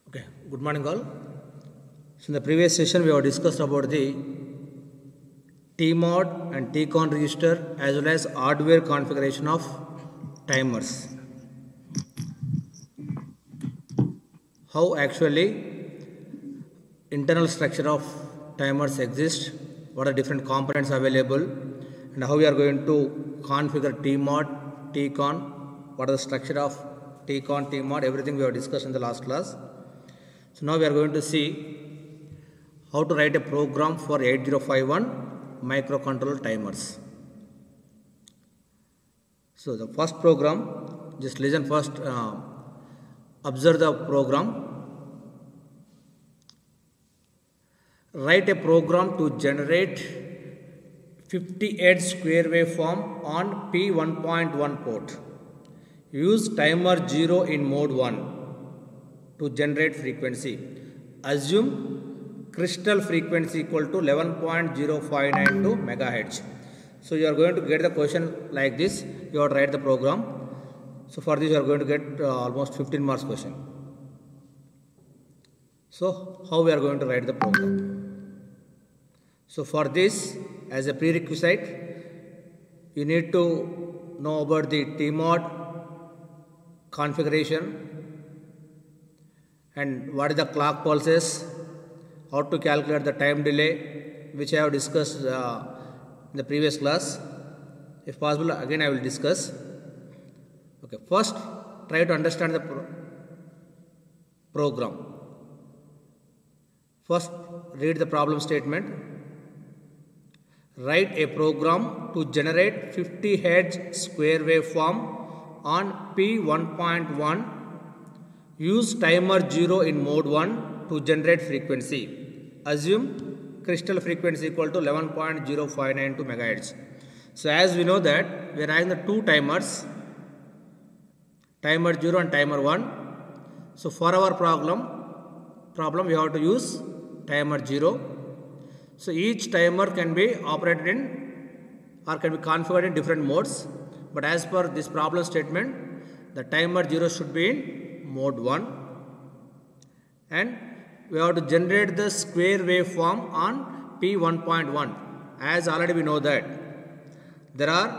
Okay, good morning all. So in the previous session we have discussed about the TMOD and TCON register as well as hardware configuration of timers. How actually internal structure of timers exist, what are different components available, and how we are going to configure TMOD, TCON, what are the structure of TCON, TMOD, everything we have discussed in the last class. So now we are going to see how to write a program for 8051 microcontroller timers. So the first program, just listen first, observe the program. Write a program to generate 50Hz square waveform on P1.1 port. Use timer 0 in mode 1 to generate frequency. Assume crystal frequency equal to 11.0592 megahertz. So you are going to get the question like this. You have to write the program. So for this you are going to get almost 15 marks question. So how we are going to write the program? So for this, as a prerequisite, you need to know about the TMOD configuration and what is the clock pulses, how to calculate the time delay, which I have discussed in the previous class. If possible, again I will discuss. Okay, first try to understand the program. First read the problem statement. Write a program to generate 50 Hz square waveform on P1.1. Use timer 0 in mode 1 to generate frequency. Assume crystal frequency equal to 11.0592 megahertz. So as we know that we are having the two timers, timer 0 and timer 1. So for our problem we have to use timer 0. So each timer can be operated in or can be configured in different modes. But as per this problem statement, the timer 0 should be in mode 1, and we have to generate the square waveform on P1.1. As already we know that there are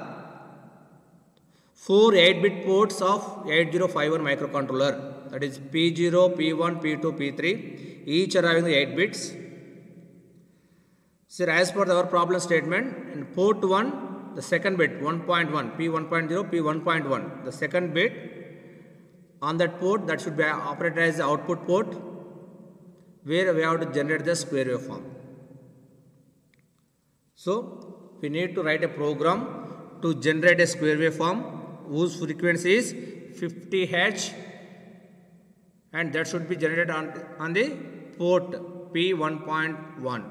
4 8-bit ports of 8051 microcontroller, that is P0, P1, P2, P3, each are having the 8 bits. So as per our problem statement, in port 1, the second bit 1.1, P1.0, P1.1, the second bit on that port, that should be operated as the output port, where we have to generate the square waveform. So we need to write a program to generate a square waveform whose frequency is 50 Hz, and that should be generated on the port P1.1.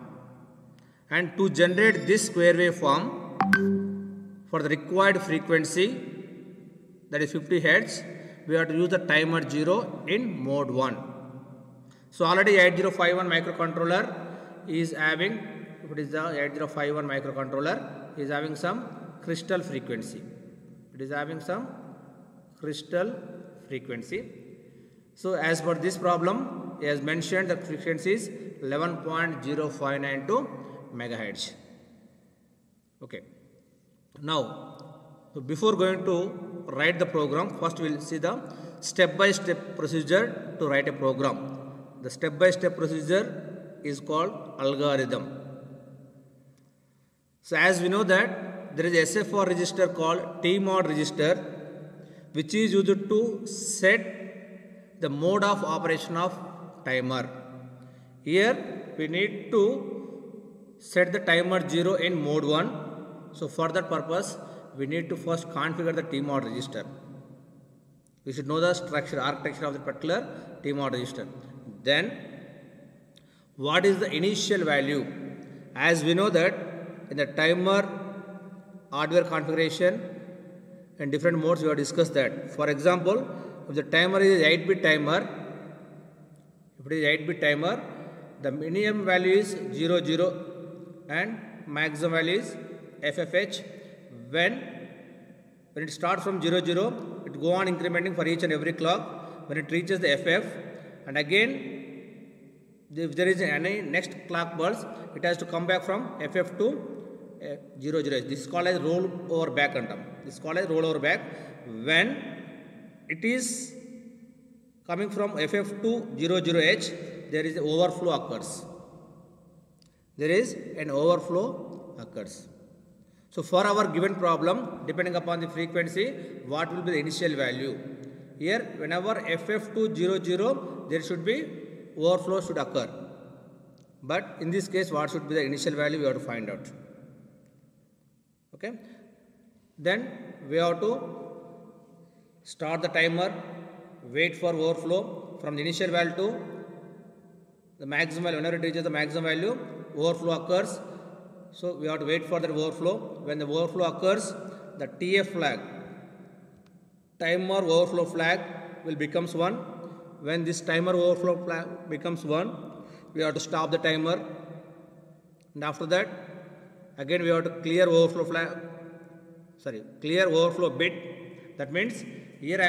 And to generate this square waveform for the required frequency, that is 50 Hz, we have to use the timer 0 in mode 1. So already 8051 microcontroller is having, what is the 8051 microcontroller is having some crystal frequency. It is having some crystal frequency. So as per this problem, as mentioned, the frequency is 11.0592 megahertz. Okay. Now, so before going to write the program, first we will see the step-by-step procedure to write a program. The step-by-step procedure is called algorithm. So as we know that there is a SFR register called TMOD register, which is used to set the mode of operation of timer. Here we need to set the timer 0 in mode 1. So for that purpose, we need to first configure the TMOD register. We should know the structure, architecture of the particular TMOD register. Then, what is the initial value? As we know that in the timer hardware configuration and different modes, we have discussed that. For example, if the timer is 8-bit timer, the minimum value is 00 and maximum value is FFH. When it starts from 00, it go on incrementing for each and every clock. When it reaches the FF, and again if there is any next clock pulse, it has to come back from FF to 00H. This is called as roll over back antam. This is called as roll over back. When it is coming from FF to 00H, there is an overflow occurs. There is an overflow occurs. So for our given problem, depending upon the frequency, what will be the initial value? Here, whenever FF to 00, there should be overflow should occur. But in this case, what should be the initial value? We have to find out. Okay. Then we have to start the timer, wait for overflow from the initial value to the maximum value. Whenever it reaches the maximum value, overflow occurs. So we have to wait for the overflow. When the overflow occurs, the TF flag, timer overflow flag, will becomes 1. When this timer overflow flag becomes 1, we have to stop the timer. And after that, again we have to clear overflow bit. That means here I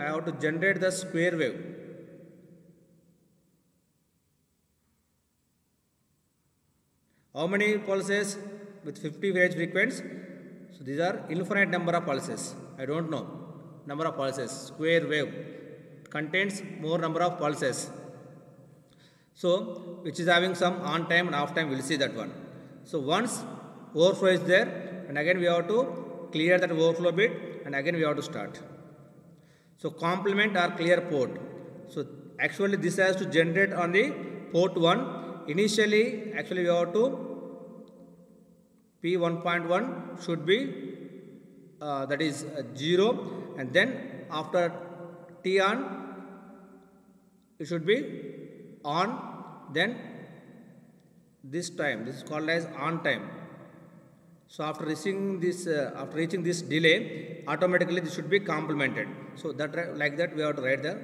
have to generate the square wave. How many pulses with 50 Hz frequency? So these are infinite number of pulses. I don't know number of pulses. Square wave contains more number of pulses. So which is having some on time and off time. We'll see that one. So once overflow is there, and again we have to clear that overflow bit, and again we have to start. So complement or clear port. So actually this has to generate on the port 1. Initially, actually we have to P1.1 should be that is 0, and then after T on it should be on. Then this time, this is called as on time. So after reaching this delay, automatically this should be complemented. So that like that we have to write the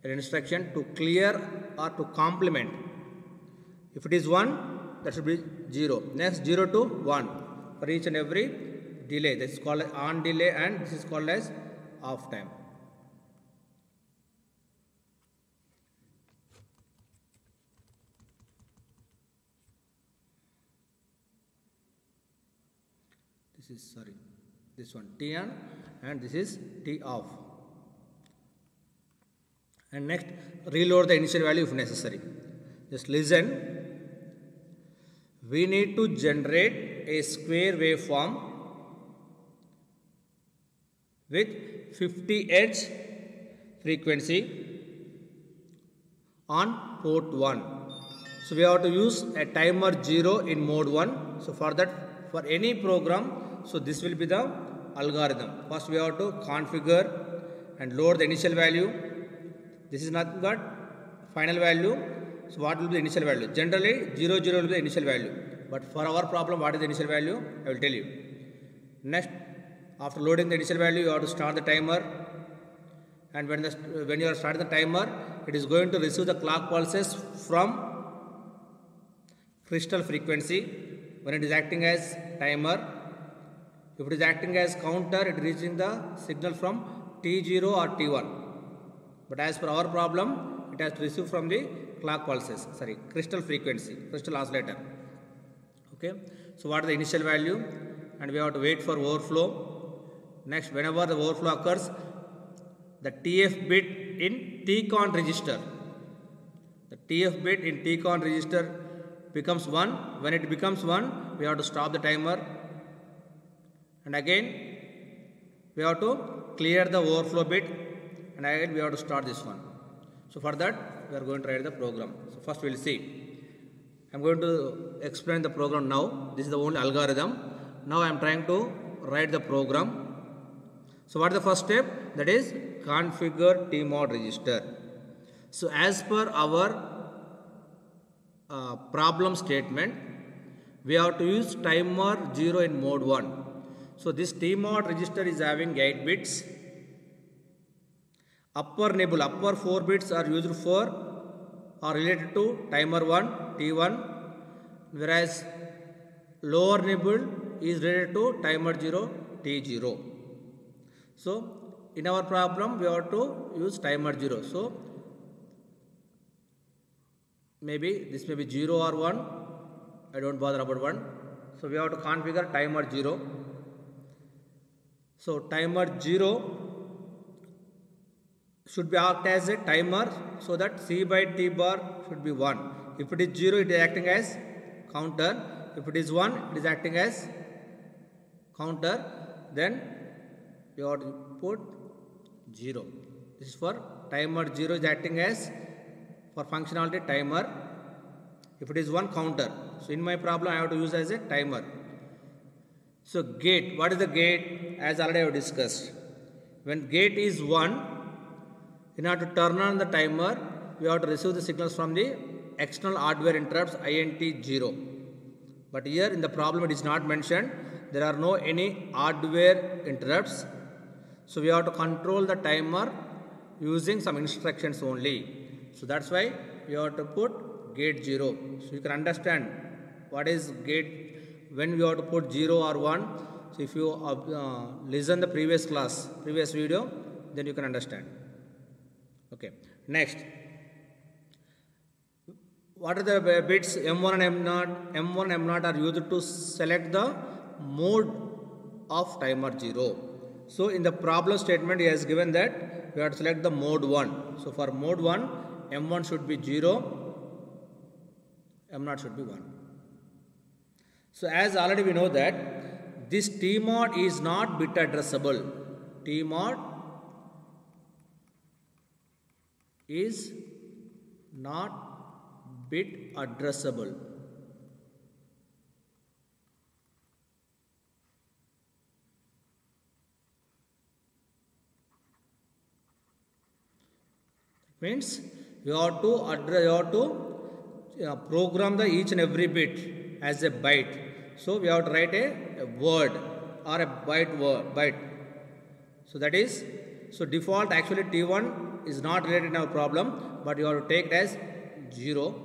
instruction to clear or to complement. If it is 1, that should be 0. Next 0 to 1 for each and every delay. This is called on delay, and this is called as off time. This one T on, and this is T off. And next, reload the initial value if necessary. Just listen. We need to generate a square waveform with 50 Hz frequency on port 1. So we have to use a timer 0 in mode 1. So for that, for any program, so this will be the algorithm. First we have to configure and load the initial value. This is nothing but final value. So what will be the initial value? Generally 0, 0 will be the initial value. But for our problem, what is the initial value? I will tell you. Next, after loading the initial value, you have to start the timer. And when you are starting the timer, it is going to receive the clock pulses from crystal frequency. When it is acting as timer, if it is acting as counter, it is reaching the signal from T0 or T1. But as per our problem, it has to receive from the clock pulses, crystal frequency, crystal oscillator. Okay, so what is the initial value? And we have to wait for overflow. Next, whenever the overflow occurs, the TF bit in TCON register. The TF bit in TCON register becomes 1. When it becomes 1, we have to stop the timer. And again, we have to clear the overflow bit. And again, we have to start this one. So for that, we are going to write the program. So first we will see. I am going to explain the program now. This is the only algorithm. Now I am trying to write the program. So what is the first step? That is configure TMOD register. So as per our problem statement, we have to use timer 0 in mode 1. So this TMOD register is having 8 bits. Upper nibble, upper 4 bits are used for or related to timer 1, T1, whereas lower nibble is related to timer 0, T0. So in our problem, we have to use timer 0. So maybe this may be 0 or 1. I don't bother about 1. So we have to configure timer 0. So timer 0 should be act as a timer, so that C by T bar should be 1. If it is 0, it is acting as counter. If it is 1, it is acting as counter. Then you have to put 0. This is for timer 0 is acting as for functionality timer. If it is 1, counter. So in my problem I have to use as a timer. So gate, what is the gate? As already I have discussed. When gate is 1, in order to turn on the timer, we have to receive the signals from the external hardware interrupts INT 0. But here in the problem it is not mentioned. There are no any hardware interrupts. So we have to control the timer using some instructions only. So that's why we have to put gate 0. So you can understand what is gate when we have to put 0 or 1. So if you listen the previous video, then you can understand. Okay. Next, what are the bits M1 and M0? M1 and M0 are used to select the mode of timer 0. So in the problem statement, he has given that we have to select the mode 1. So for mode 1, M1 should be 0, M0 should be 1. So as already we know that this T mod is not bit addressable. T mod is not bit addressable. Means you have to program the each and every bit as a byte. So we have to write a word or a byte. So that is, so default actually T1 is not related in our problem, but you have to take it as 0.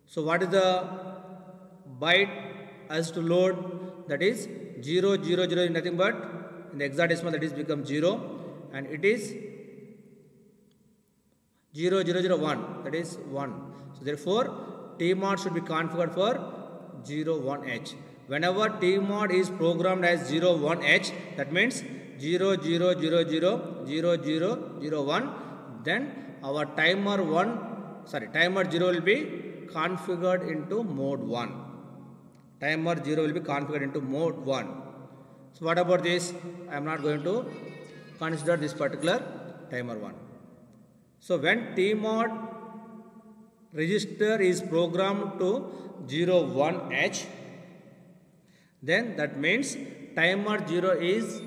So what is the byte as to load? That is 0, 0, 0 is nothing but in the hexadecimal that is become 0, and it is 0, 0, 0, 1, that is 1. So therefore T mod should be configured for 0, 1H. Whenever T mod is programmed as 0, 1H, that means 0, 0, 0, 0, 0, 0, 0, 1, then our timer 0 will be configured into mode 1. Timer 0 will be configured into mode 1. So what about this? I am not going to consider this particular timer 1. So when T mod register is programmed to 0, 1H, then that means timer 0 is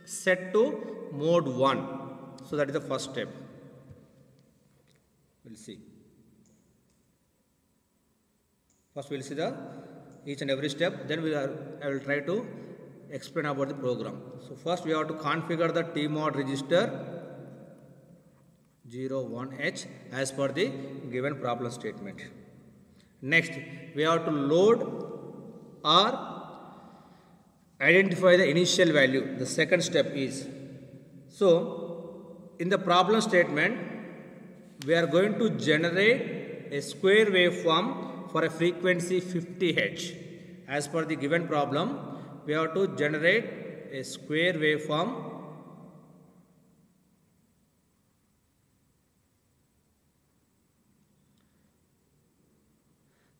set to mode 1. So that is the first step. We'll see. First we'll see the each and every step, then I will try to explain about the program. So first we have to configure the T mod register 0, 1H as per the given problem statement. Next, we have to load or identify the initial value. The second step is, so in the problem statement, we are going to generate a square waveform for a frequency 50 Hz. As per the given problem, we have to generate a square waveform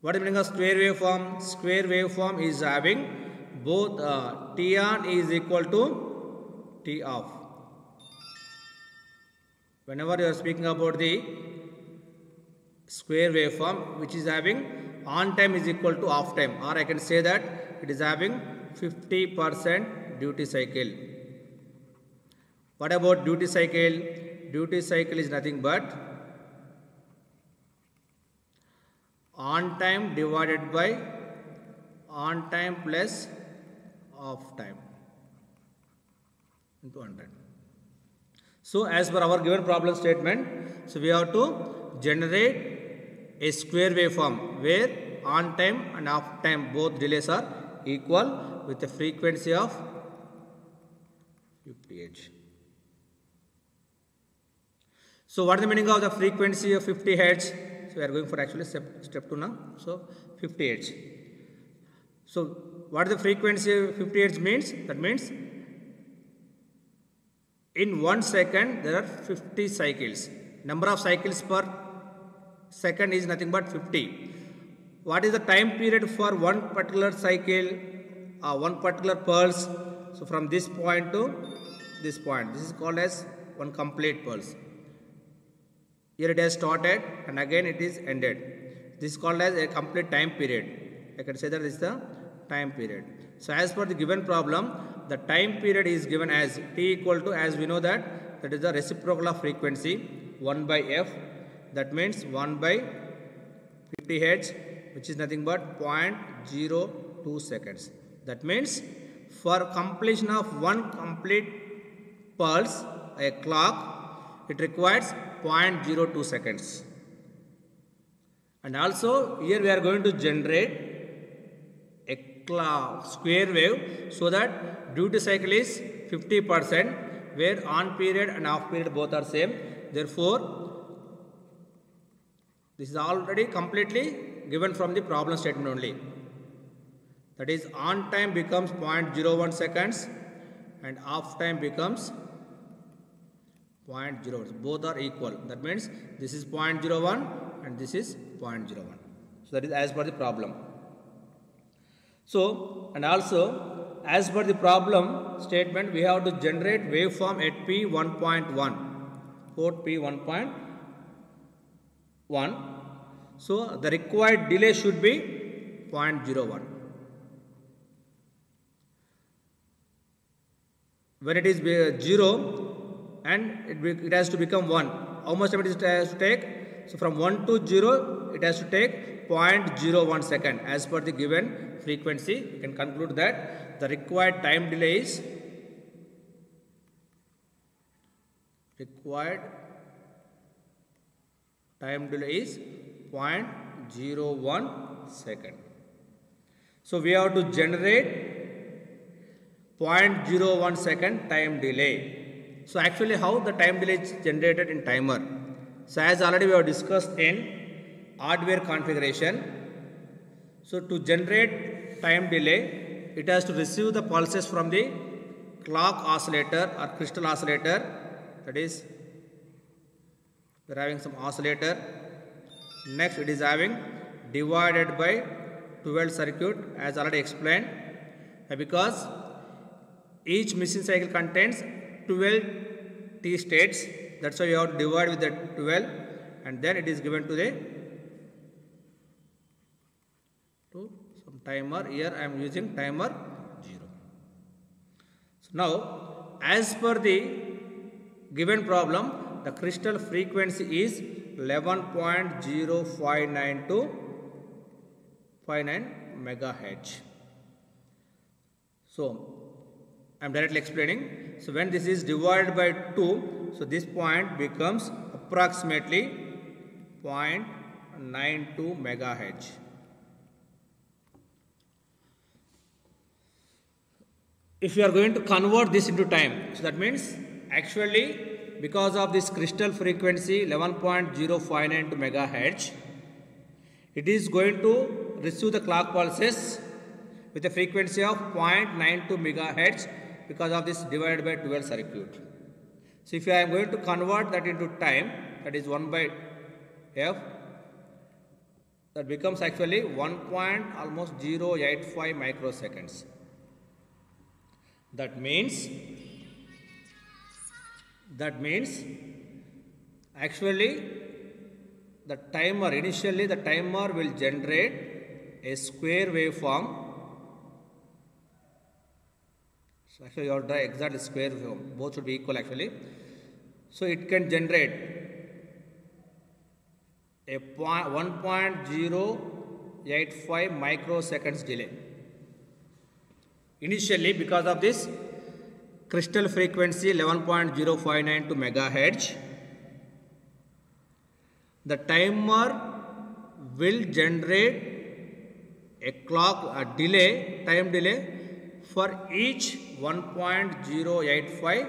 What is the meaning of square waveform? Square waveform is having both T on is equal to T off. Whenever you are speaking about the square waveform which is having on time is equal to off time, or I can say that it is having 50% duty cycle. What about duty cycle? Duty cycle is nothing but on time divided by on time plus off time into 100. So as per our given problem statement, so we have to generate a square waveform where on time and off time both delays are equal with a frequency of 50 Hz. So what is the meaning of the frequency of 50 Hz? So we are going for actually step 2 now. So 50 Hz. So what the frequency 50 Hz means? That means in 1 second there are 50 cycles. Number of cycles per second is nothing but 50. What is the time period for one particular cycle, one particular pulse? So from this point to this point, this is called as one complete pulse. Here it has started and again it is ended. This is called as a complete time period. I can say that this is the time period. So as per the given problem, the time period is given as t equal to, as we know that is the reciprocal of frequency 1 by f. That means 1 by 50 Hz, which is nothing but 0.02 seconds. That means for completion of one complete pulse, a clock, it requires 0.02 seconds. And also here we are going to generate a square wave, so that duty cycle is 50%, where on period and off period both are same. Therefore, this is already completely given from the problem statement only. That is, on time becomes 0.01 seconds and off time becomes 0.01. Both are equal. That means this is 0.01 and this is 0.01. So that is as per the problem. So, and also as per the problem statement, we have to generate waveform at P1.1, port P1.1. So the required delay should be 0.01. When it is 0 and it has to become 1, how much time it has to take? So from 1 to 0, it has to take 0.01 second. As per the given frequency, you can conclude that the required time delay is required time delay is 0.01 second. So we have to generate 0.01 second time delay. So actually how the time delay is generated in timer? So as already we have discussed in hardware configuration, so to generate time delay, it has to receive the pulses from the clock oscillator or crystal oscillator. That is, we are having some oscillator. Next it is having divided by 12 circuit, as already explained, because each machine cycle contains 12 T states. That's why you have to divide with the 12 and then it is given to some timer. Here I am using timer 0. So now as per the given problem, the crystal frequency is 11.059 to 59 megahertz. So I am directly explaining. So when this is divided by 2, so this point becomes approximately 0.92 megahertz. If you are going to convert this into time, so that means actually because of this crystal frequency 11.059 to megahertz, it is going to receive the clock pulses with a frequency of 0.92 megahertz because of this divided by 12 circuit. So if I am going to convert that into time, that is 1 by f, that becomes actually 1.085 microseconds. That means actually the timer, initially the timer will generate a square waveform. So actually you have to draw exactly square waveform, both should be equal actually. So it can generate a 1.085 microseconds delay. Initially, because of this crystal frequency 11.059 to megahertz, the timer will generate a time delay for each 1.085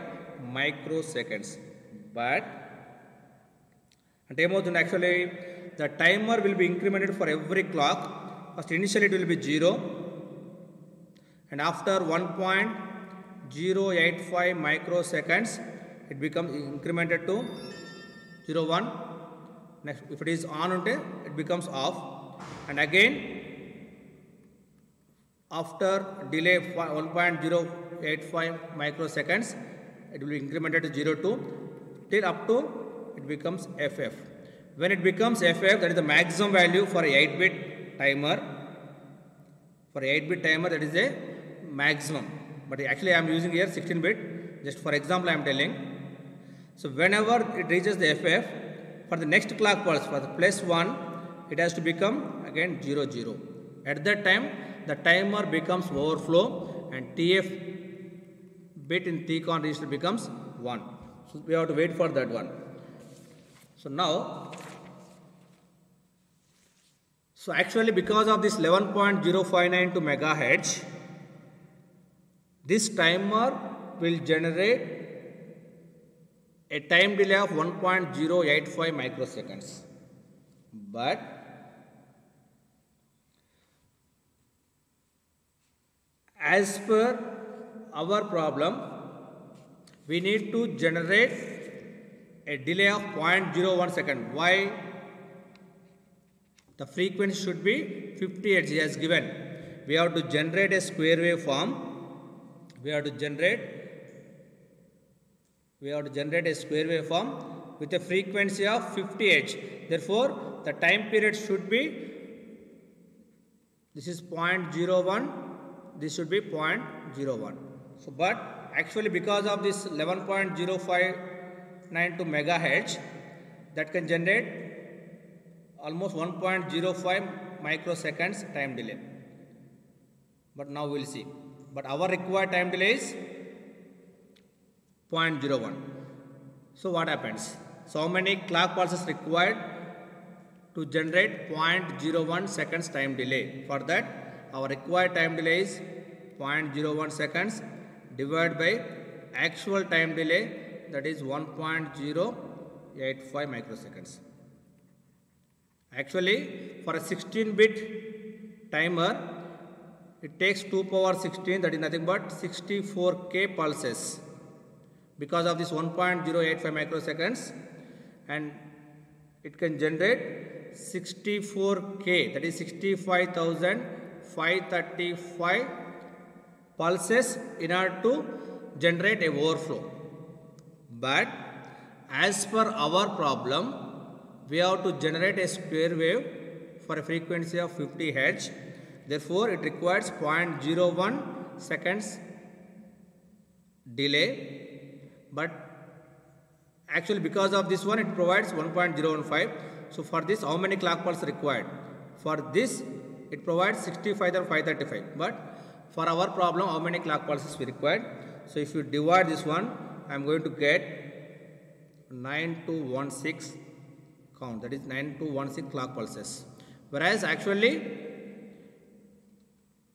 microseconds. But అంటే ఏమవుతుంది, actually the timer will be incremented for every clock. First initially it will be 0, and after 1.085 microseconds it becomes incremented to 0, 1. Next, if it is on, it becomes off, and again after delay 1.085 microseconds it will be incremented to 0, 2 till up to it becomes FF. When it becomes FF, that is the maximum value for a 8-bit timer. For a 8-bit timer, that is a maximum. But actually I am using here 16-bit. Just for example I am telling. So whenever it reaches the FF, for the next clock pulse, for the +1, it has to become again 0, 0. At that time, the timer becomes overflow and TF bit in TCON register becomes 1. So we have to wait for that one. So now, so actually because of this 11.059 megahertz, this timer will generate a time delay of 1.085 microseconds. But as per our problem, we need to generate a delay of 0.01 second. Why? The frequency should be 50 Hz as given. We have to generate a square wave form. We have to generate a square wave form with a frequency of 50 Hz. Therefore, the time period should be, this is 0.01, this should be 0.01. So, but actually because of this 11.059 megahertz, that can generate almost 1.05 microseconds time delay. But now we will see. But our required time delay is 0.01. So what happens? So how many clock pulses required to generate 0.01 seconds time delay? For that, our required time delay is 0.01 seconds divided by actual time delay, that is 1.085 microseconds. Actually, for a 16-bit timer, it takes 2 power 16, that is nothing but 64K pulses. Because of this 1.085 microseconds, and it can generate 64K, that is 65,535 pulses in order to generate a overflow. But as per our problem, we have to generate a square wave for a frequency of 50 Hz. Therefore, it requires 0.01 seconds delay. But actually because of this one, it provides 1.015. So for this, how many clock pulses required? For this, it provides 65,535. But for our problem, how many clock pulses we required? So if you divide this one, I am going to get 9216 count. That is 9216 clock pulses. Whereas actually,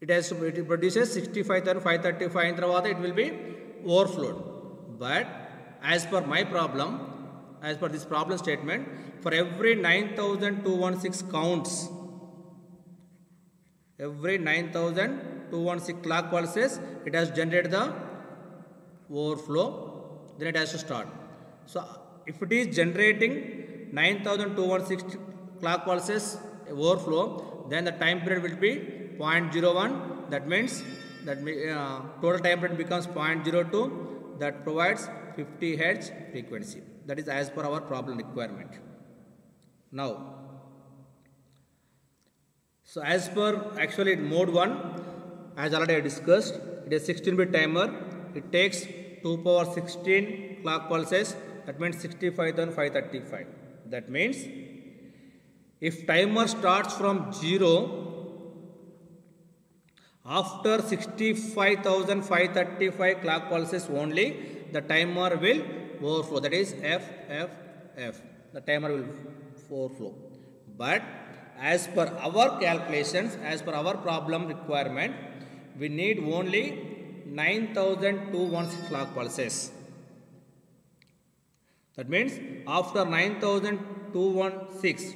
it produces 65,535 in తర్వాత it will be overflowed. But as per my problem, as per this problem statement, for every 9,216 counts, every 9,216 clock pulses, it has generated the overflow, then it has to start. So if it is generating 9,216 clock pulses overflow, then the time period will be 0.01. That means that total time period becomes 0.02. That provides 50 Hz frequency. That is as per our problem requirement. Now, so as per actually mode 1, as already I discussed, it is 16-bit timer. It takes 2 power 16 clock pulses. That means 65,535. That means if timer starts from 0, after 65,535 clock pulses only, the timer will overflow. That is F. The timer will overflow. But as per our calculations, as per our problem requirement, we need only 9,216 clock pulses. That means after 9,216,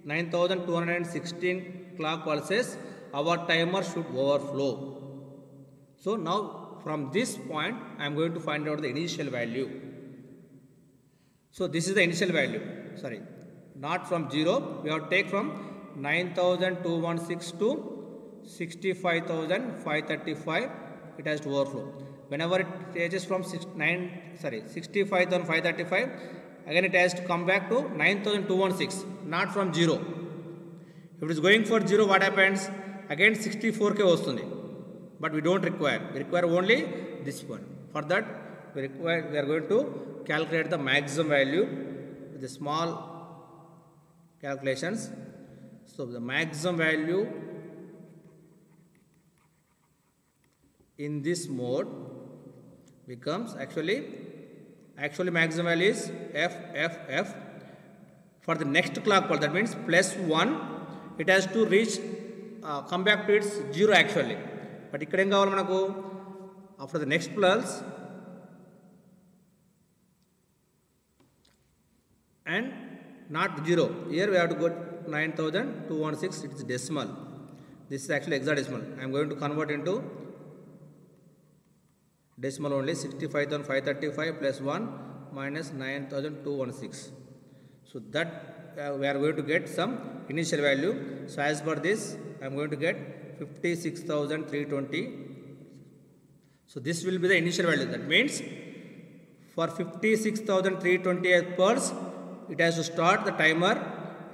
9216 clock pulses, our timer should overflow. So now from this point I am going to find out the initial value. So this is the initial value, sorry, not from 0, we have to take from 9216 to 65,535, it has to overflow. Whenever it reaches from 65,535, again it has to come back to 9,216, not from 0. If it is going for 0, what happens? Again 64k vastundi, but we don't require, we require only this one. For that we are going to calculate the maximum value with the small calculations. So the maximum value in this mode becomes actually maximum value is f. For the next clock pulse, that means plus 1, it has to reach come back to its 0 actually. But ikkada em kavali manaku, after the next pulse and not 0, here we have to go 9216, it is decimal, this is actually hexadecimal. I am going to convert into decimal only. 65,535 plus 1 minus 9,216. So that we are going to get some initial value. So as per this, I am going to get 56,320. So this will be the initial value. That means for 56,320 pulse, it has to start the timer,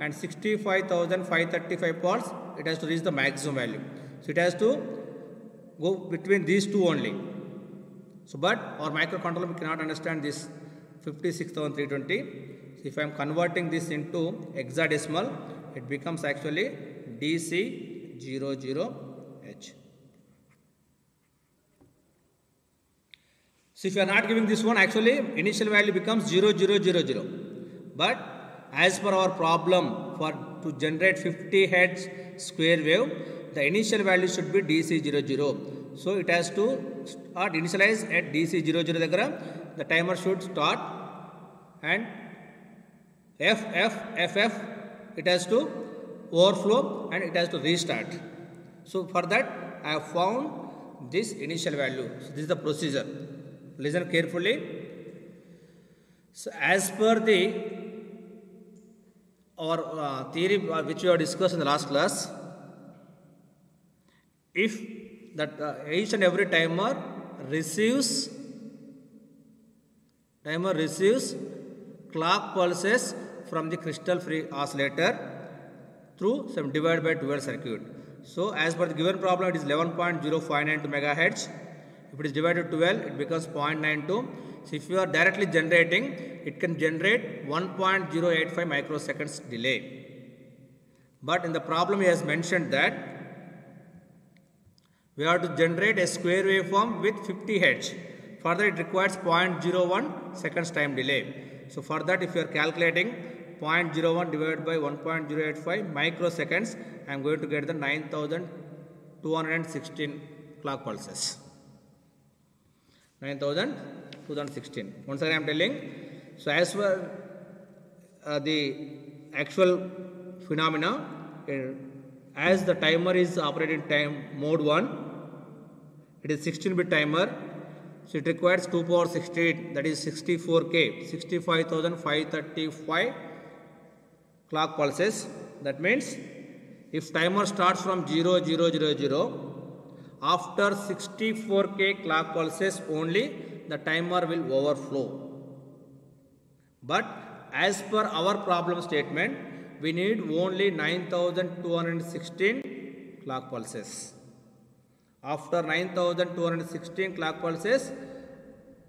and 65,535 pulse, it has to reach the maximum value. So it has to go between these two only. So but our microcontroller cannot understand this 56,320. So if I am converting this into hexadecimal, it becomes actually DC00H. So if you are not giving this one, actually initial value becomes 0000. But as per our problem, to generate 50 Hz square wave, the initial value should be DC00. So it has to start initialize at DC00 దగ్గర, the timer should start, and FF it has to overflow and it has to restart. So for that I have found this initial value. So this is the procedure. Listen carefully. So as per the our theory which we have discussed in the last class, if that each and every timer receives clock pulses from the crystal free oscillator through some divided by 12 circuit. So as per the given problem, it is 11.059 megahertz. If it is divided by 12, it becomes 0.92. So if you are directly generating, it can generate 1.085 microseconds delay. But in the problem he has mentioned that we have to generate a square waveform with 50 Hz. Further, it requires 0.01 seconds time delay. So for that, if you are calculating 0.01 divided by 1.085 microseconds, I am going to get the 9,216 clock pulses. 9,216. Once again I am telling. So as per the actual phenomena, as the timer is operating time mode 1, it is 16-bit timer. So it requires 2 power 16, that is 64k, 65,535 clock pulses. That means if timer starts from 0000, after 64k clock pulses only the timer will overflow. But as per our problem statement, we need only 9,216 clock pulses. After 9,216 clock pulses,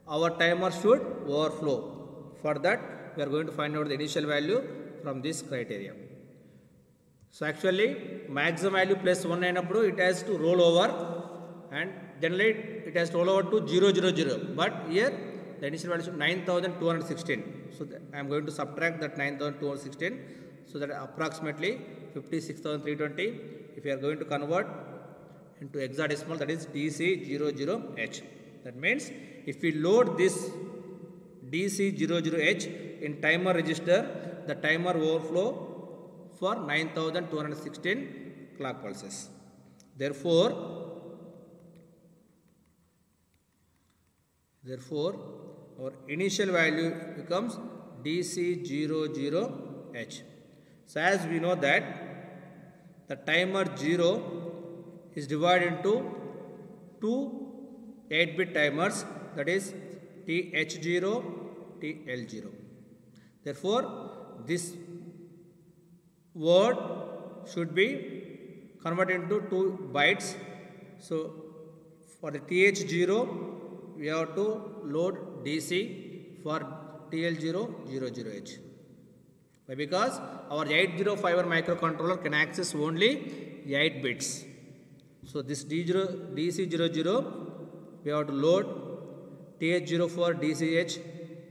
our timer should overflow. For that, we are going to find out the initial value from this criteria. So actually, maximum value plus 1 ainappudu, it has to roll over, and generally it has to roll over to 000. But here the initial value is 9,216. So I am going to subtract that 9,216. So that approximately 56,320. If you are going to convert into hexadecimal, that is DC00H. That means if we load this DC00H in timer register, the timer overflow for 9216 clock pulses. Therefore our initial value becomes DC00H. So as we know that the timer 0 is divided into two 8-bit timers, that is TH0, TL0. Therefore this word should be converted into 2 bytes. So for the TH0 we have to load DC, for TL0 00H. Why? Because our 8051 microcontroller can access only 8 bits. So this DC00 we have to load TH0 for DCH,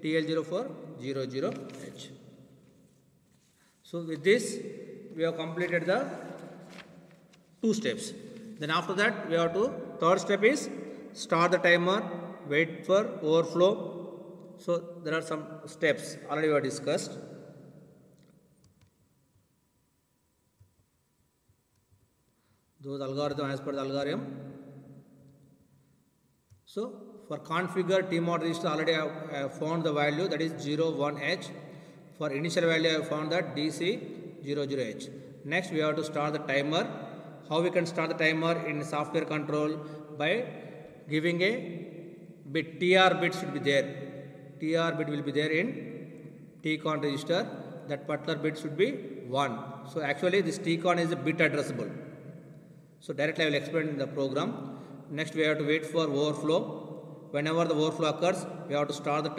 TL0 for 00H. So with this we have completed the 2 steps. Then after that we have to, third step is start the timer, wait for overflow. So there are some steps already we have discussed. Those algorithm as per the algorithm. So for configure TMOD register already I have found the value, that is 01H. For initial value I have found that DC00H. Next we have to start the timer. How we can start the timer in software control? By giving a bit, TR bit should be there. TR bit will be there in TCON register. That particular bit should be 1. So actually this TCON is a bit addressable. So directly I will explain in the program. Next we have to wait for overflow. Whenever the overflow occurs, we have to start the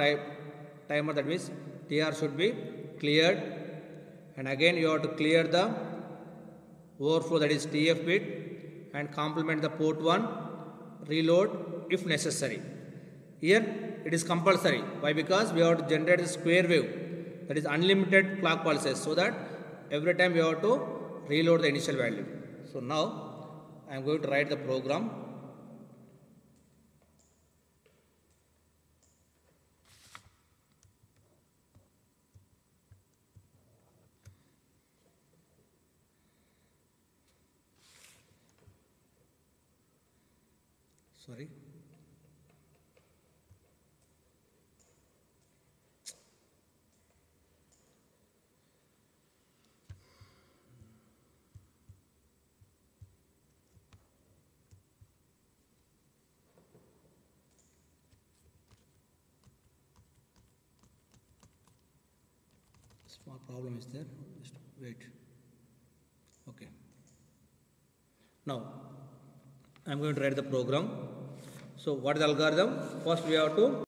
timer, that means TR should be cleared. And again you have to clear the overflow, that is TF bit, and complement the port 1, reload if necessary. Here it is compulsory. Why? Because we have to generate a square wave, that is unlimited clock pulses, so that every time we have to reload the initial value. So now I am going to write the program. Sorry. Small problem is there. Just wait. Okay. Now I am going to write the program. So what is the algorithm? First we have to